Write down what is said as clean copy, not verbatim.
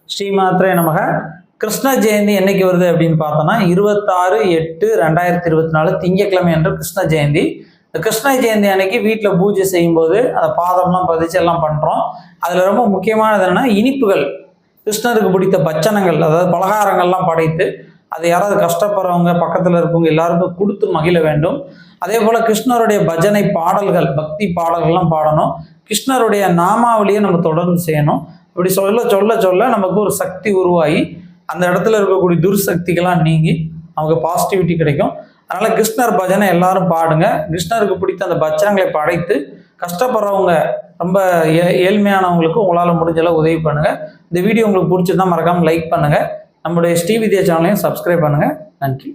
ஸ்ரீமாத்ரே நமக. கிருஷ்ண ஜெயந்தி என்னைக்கு வருது அப்படின்னு பார்த்தோம்னா 26/8/2024 திங்கட்கிழமை அன்று கிருஷ்ண ஜெயந்தி. இந்த கிருஷ்ண ஜெயந்தி அன்னைக்கு வீட்டில் பூஜை செய்யும்போது அந்த பாதம்லாம் பதிச்சு எல்லாம் பண்ணுறோம். அதில் ரொம்ப முக்கியமானது என்னென்னா இனிப்புகள், கிருஷ்ணருக்கு பிடித்த பட்சணங்கள், அதாவது பலகாரங்கள்லாம் படைத்து அது யாராவது கஷ்டப்படுறவங்க பக்கத்தில் இருக்கவங்க எல்லாருக்கும் கொடுத்து மகிழ வேண்டும். அதே போல் கிருஷ்ணருடைய பஜனை பாடல்கள், பக்தி பாடல்கள்லாம் பாடணும். கிருஷ்ணருடைய நாமாவளியை நம்ம தொடர்ந்து செய்யணும். இப்படி சொல்ல சொல்ல சொல்ல நமக்கு ஒரு சக்தி உருவாகி அந்த இடத்துல இருக்கக்கூடிய துர்சக்திகள்லாம் நீங்கி நமக்கு பாசிட்டிவிட்டி கிடைக்கும். அதனால் கிருஷ்ணர் பஜனை எல்லாரும் பாடுங்க. கிருஷ்ணருக்கு பிடித்த அந்த பஜனைகளை படைத்து கஷ்டப்படுறவங்க, ரொம்ப ஏழ்மையானவங்களுக்கு உங்களால் முடிஞ்சளவு உதவி பண்ணுங்கள். இந்த வீடியோ உங்களுக்கு பிடிச்சிருந்தா மறக்காமல் லைக் பண்ணுங்கள். நம்முடைய ஸ்ரீவித்யா சேனலையும் சப்ஸ்கிரைப் பண்ணுங்கள். நன்றி.